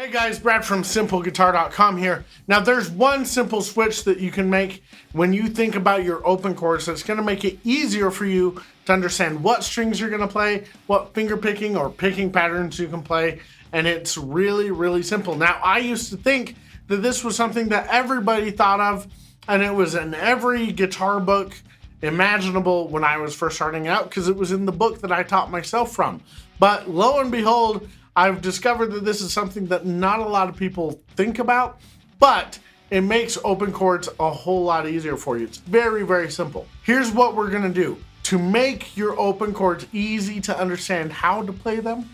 Hey guys, Brad from simpleguitar.com here. Now there's one simple switch that you can make when you think about your open chords that's going to make it easier for you to understand what strings you're going to play, what finger picking or picking patterns you can play, and it's really, really simple. Now I used to think that this was something that everybody thought of, and it was in every guitar book imaginable when I was first starting out because it was in the book that I taught myself from. But lo and behold, I've discovered that this is something that not a lot of people think about, but it makes open chords a whole lot easier for you. It's very, very simple. Here's what we're gonna do. To make your open chords easy to understand how to play them,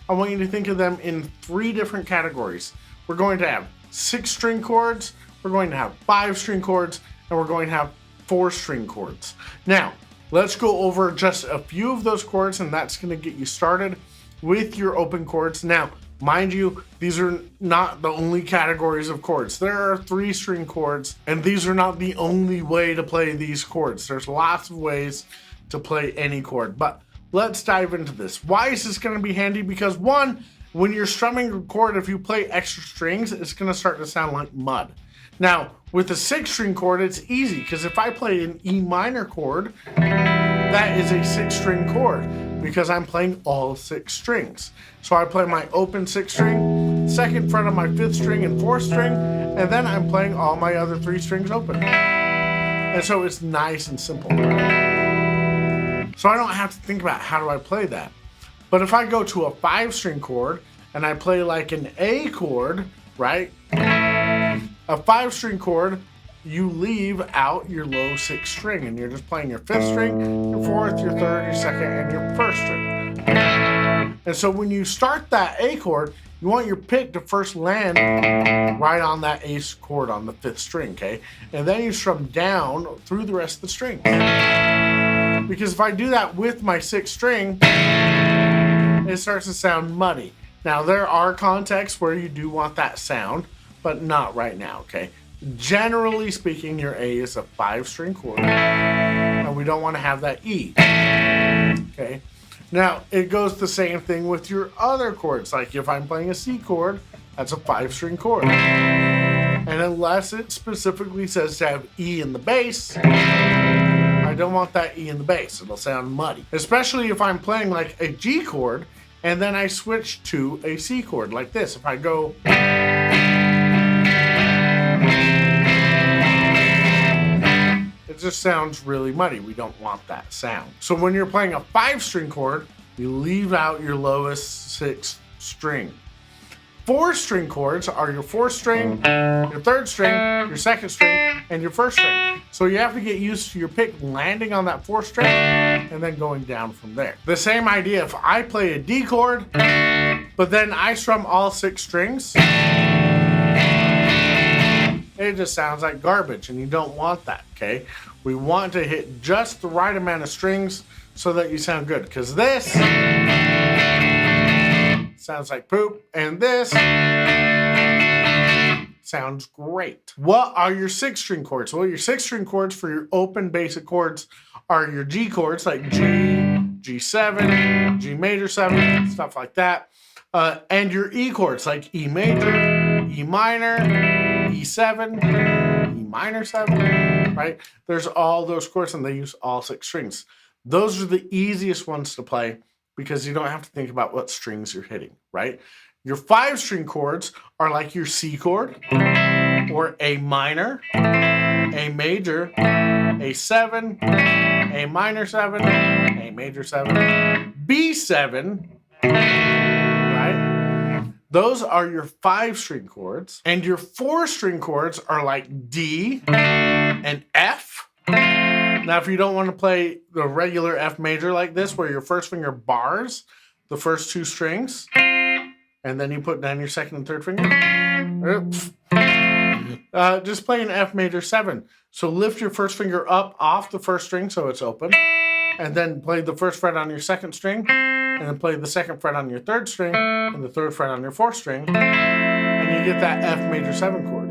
I want you to think of them in 3 different categories. We're going to have 6-string chords, we're going to have 5-string chords, and we're going to have 4-string chords. Now, let's go over just a few of those chords, and that's gonna get you started with your open chords. Now, mind you, these are not the only categories of chords. There are 3-string chords, and these are not the only way to play these chords. There's lots of ways to play any chord, but let's dive into this. Why is this gonna be handy? Because one, when you're strumming a chord, if you play extra strings, it's gonna start to sound like mud. Now, with a 6-string chord, it's easy, because if I play an E minor chord, that is a 6-string chord because I'm playing all 6 strings. So I play my open 6th string, 2nd fret on my 5th string and 4th string, and then I'm playing all my other 3 strings open. And so it's nice and simple. So I don't have to think about how do I play that. But if I go to a 5-string chord and I play like an A chord, right? A 5-string chord, you leave out your low 6th string and you're just playing your 5th string, your 4th, your 3rd, your 2nd, and your 1st string. And so when you start that A chord, you want your pick to first land right on that A chord on the 5th string, okay? And then you strum down through the rest of the strings. Because if I do that with my 6th string, it starts to sound muddy. Now there are contexts where you do want that sound, but not right now, okay? Generally speaking, your A is a 5-string chord, and we don't want to have that E, okay? Now, it goes the same thing with your other chords. Like if I'm playing a C chord, that's a 5-string chord. And unless it specifically says to have E in the bass, I don't want that E in the bass. It'll sound muddy. Especially if I'm playing like a G chord, and then I switch to a C chord, like this. If I go... it just sounds really muddy. We don't want that sound. So when you're playing a 5-string chord, you leave out your lowest 6th string. 4-string chords are your 4th string, your 3rd string, your 2nd string, and your 1st string. So you have to get used to your pick landing on that 4th string and then going down from there. The same idea, if I play a D chord, but then I strum all 6 strings, it just sounds like garbage, and you don't want that, okay? We want to hit just the right amount of strings so that you sound good, because this sounds like poop, and this sounds great. What are your 6-string chords? Well, your 6-string chords for your open basic chords are your G chords, like G, G7, G major 7, stuff like that. And your E chords, like E major, E minor, E7, E minor 7, right? There's all those chords and they use all 6 strings. Those are the easiest ones to play because you don't have to think about what strings you're hitting, right? Your 5-string chords are like your C chord or A minor, A major, A7, A minor 7, A major 7, B7, right? Those are your 5-string chords, and your 4-string chords are like D and F. Now, if you don't want to play the regular F major like this, where your 1st finger bars the first 2 strings, and then you put down your 2nd and 3rd finger, just play an F major 7. So lift your 1st finger up off the 1st string so it's open, and then play the 1st fret on your 2nd string, and then play the 2nd fret on your 3rd string, and the 3rd fret on your 4th string, and you get that F major 7 chord.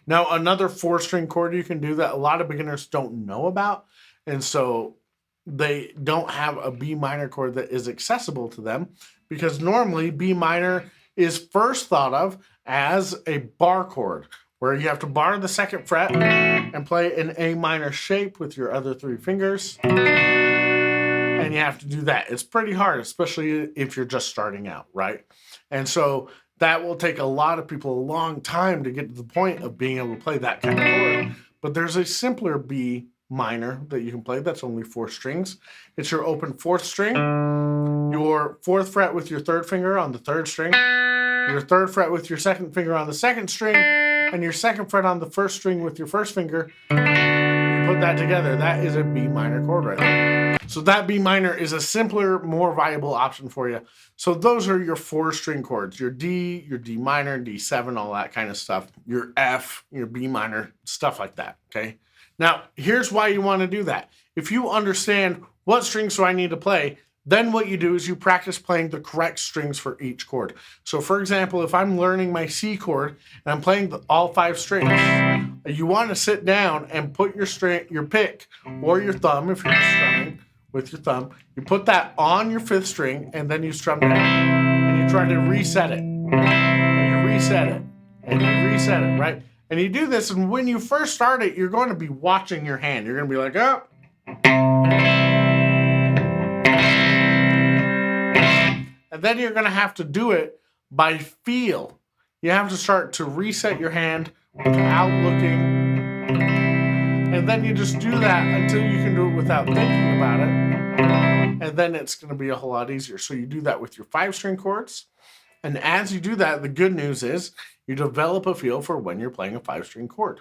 Now, another 4-string chord you can do that a lot of beginners don't know about, and so they don't have a B minor chord that is accessible to them, because normally B minor is first thought of as a bar chord, where you have to bar the 2nd fret and play an A minor shape with your other 3 fingers. And you have to do that. It's pretty hard, especially if you're just starting out, right? And so that will take a lot of people a long time to get to the point of being able to play that kind of chord. But there's a simpler B minor that you can play that's only 4 strings. It's your open 4th string, your 4th fret with your 3rd finger on the 3rd string, your 3rd fret with your 2nd finger on the 2nd string, and your 2nd fret on the 1st string with your 1st finger. You put that together, that is a B minor chord right there. So that B minor is a simpler, more viable option for you. So those are your 4 string chords, your D minor, D7, all that kind of stuff, your F, your B minor, stuff like that, okay? Now, here's why you want to do that. If you understand what strings do I need to play, then what you do is you practice playing the correct strings for each chord. So for example, if I'm learning my C chord and I'm playing all 5 strings, you want to sit down and put your pick or your thumb, if you're strumming with your thumb, you put that on your 5th string and then you strum down and you try to reset it and you reset it and you reset it, right? And you do this, and when you first start it, you're going to be watching your hand. You're going to be like, oh. And then you're going to have to do it by feel. You have to start to reset your hand without looking. And then you just do that until you can do it without thinking about it. And then it's going to be a whole lot easier. So you do that with your 5-string chords. And as you do that, the good news is you develop a feel for when you're playing a 5-string chord.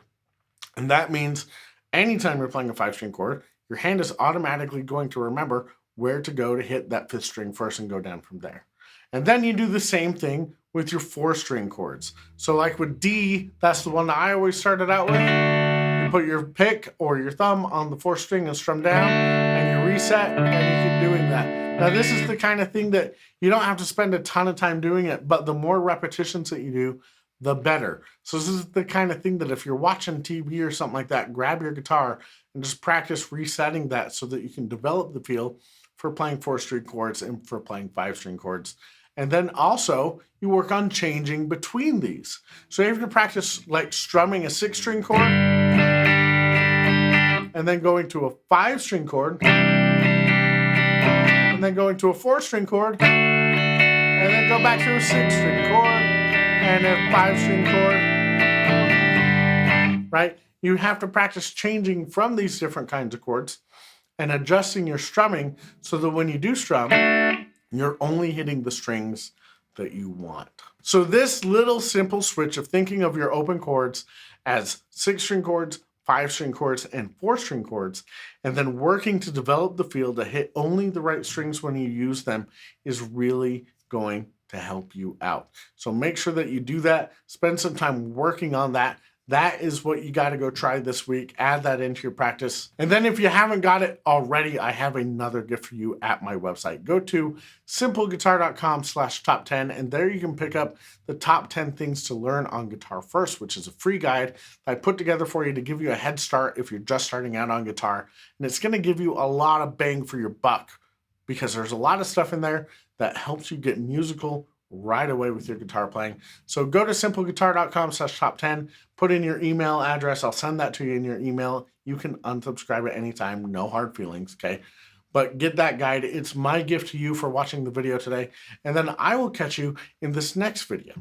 And that means anytime you're playing a 5-string chord, your hand is automatically going to remember where to go to hit that 5th string first and go down from there. And then you do the same thing with your 4-string chords. So like with D, that's the one that I always started out with. You put your pick or your thumb on the 4th string and strum down, and you reset, and you keep doing that. Now this is the kind of thing that you don't have to spend a ton of time doing it, but the more repetitions that you do, the better. So this is the kind of thing that if you're watching TV or something like that, grab your guitar and just practice resetting that so that you can develop the feel for playing 4-string chords and for playing 5-string chords. And then also you work on changing between these. So you have to practice like strumming a 6-string chord and then going to a 5-string chord and then going to a 4-string chord and then go back to a 6-string chord and a 5-string chord, right? You have to practice changing from these different kinds of chords and adjusting your strumming so that when you do strum, you're only hitting the strings that you want. So this little simple switch of thinking of your open chords as 6-string chords, 5-string chords, and 4-string chords, and then working to develop the feel to hit only the right strings when you use them is really going to help you out. So make sure that you do that. Spend some time working on that. That is what you got to go try this week. Add that into your practice. And then if you haven't got it already, I have another gift for you at my website. Go to simpleguitar.com/top10, and there you can pick up the top 10 things to learn on guitar first, which is a free guide that I put together for you to give you a head start if you're just starting out on guitar. And it's going to give you a lot of bang for your buck because there's a lot of stuff in there that helps you get musical right away with your guitar playing. So go to simpleguitar.com/top10, put in your email address. I'll send that to you in your email. You can unsubscribe at any time, no hard feelings, okay? But get that guide. It's my gift to you for watching the video today. And then I will catch you in this next video.